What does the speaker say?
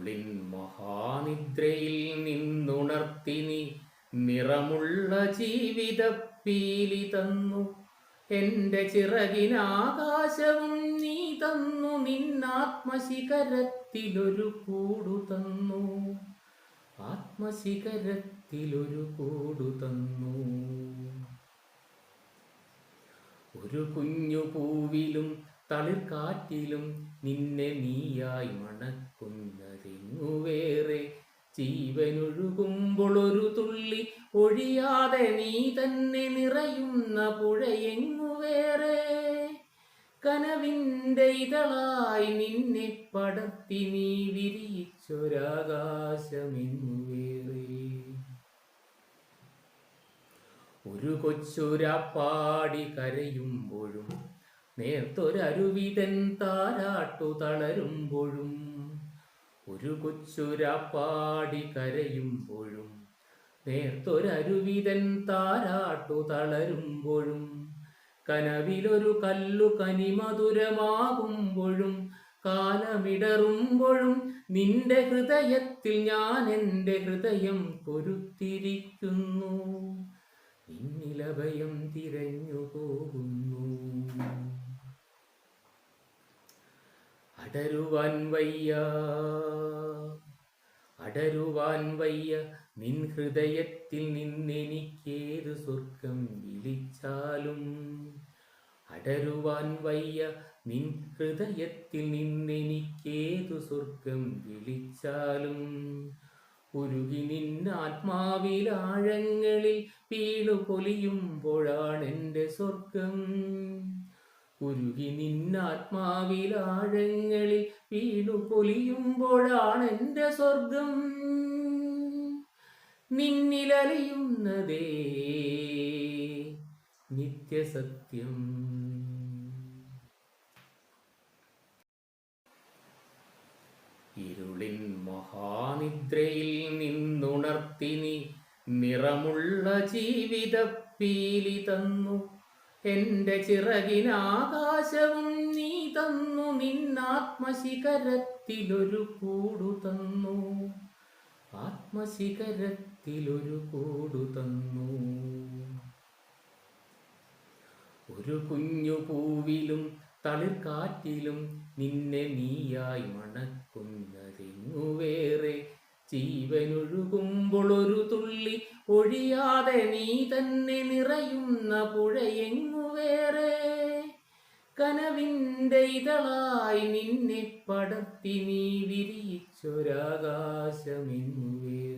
ഇരുളിൻ മഹാനിദ്രയിൽ നിന്നുണർത്തി നീ നിറമുള്ള ജീവിതപ്പീലി തന്നു. എൻ്റെ ചിറകിനാകാശവും നീ തന്നു. നിന്നാത്മശിഖരത്തിലൊരു കൂടു തന്നു. ആത്മശിഖരത്തിലൊരു കൂടു തന്നു. ഒരു കുഞ്ഞു പൂവിലും തളിർക്കാറ്റിലും നിന്നെ നീയായി മണക്കുന്നതെങ്ങു വേറെ. ജീവനൊഴുകുമ്പോൾ ഒരു തുള്ളി ഒഴിയാതെ നീ തന്നെ നിറയുന്ന പുഴയെങ്ങു വേറെ. കനവിൻ്റെ ഇതളായി നിന്നെ പടർത്തി നീ വിരിയിച്ചൊരാകാശമെങ്ങു വേറെ. ഒരു കൊച്ചുരാപ്പാടി കരയുമ്പോഴും നേർത്തൊരരുവിതൻ താരാട്ടു തളരുമ്പോഴും. ഒരു കൊച്ചുരാപ്പാടി കരയുമ്പോഴും നേർത്തൊരരുവിതൻ താരാട്ടു തളരുമ്പോഴും. കനവിലൊരു കല്ലു കനിമധുരമാകുമ്പോഴും കാലമിടറുമ്പോഴും നിന്റെ ഹൃദയത്തിൽ ഞാൻ എൻ്റെ ഹൃദയം പൊരുത്തിരിക്കുന്നു. നിന്നിലഭയം തിരഞ്ഞു പോകുന്നു. അടരുവാൻ വയ്യ നിൻ ഹൃദയത്തിൽ നിന്നെനിക്കേതു സ്വർഗം വിളിച്ചാലും. അടരുവാൻ വയ്യ നിൻ ഹൃദയത്തിൽ നിന്നെനിക്കേതു സ്വർഗം വിളിച്ചാലും. ഉരുകി നിന്നാത്മാവിലാഴങ്ങളിൽ വീണു പൊലിയുമ്പോഴാണെൻ്റെ സ്വർഗം. ഉരുകി നിന്നാത്മാവിലാഴങ്ങളിൽ വീണു പൊലിയുമ്പോഴാണെൻ്റെ സ്വർഗം. നിന്നിലലിയുന്നതേ നിത്യസത്യം. ഇരുളിൻ മഹാനിദ്രയിൽ നിന്നുണർത്തി നീ നിറമുള്ള ജീവിതപ്പീലി തന്നു. എൻ്റെ ചിറകിനാകാശവും നീ തന്നു. നിന്നാത്മശിഖരത്തിലൊരു കൂടു തന്നു. ആത്മശിഖരത്തിലൊരു കൂടു തന്നു. ഒരു കുഞ്ഞു പൂവിലും തളിർക്കാറ്റിലും നിന്നെ നീയായി മണക്കുന്നതെങ്ങു വേറെ. ജീവനൊഴുകുമ്പോൾ ഒരു തുള്ളി ഒഴിയാതെ നീ തന്നെ നിറയുന്ന പുഴയെങ്ങു വേറെ. കനവിൻ്റെ ഇതളായി നിന്നെ പടർത്തി നീ വിരിയിച്ചൊരാകാശമെങ്ങു വേറെ.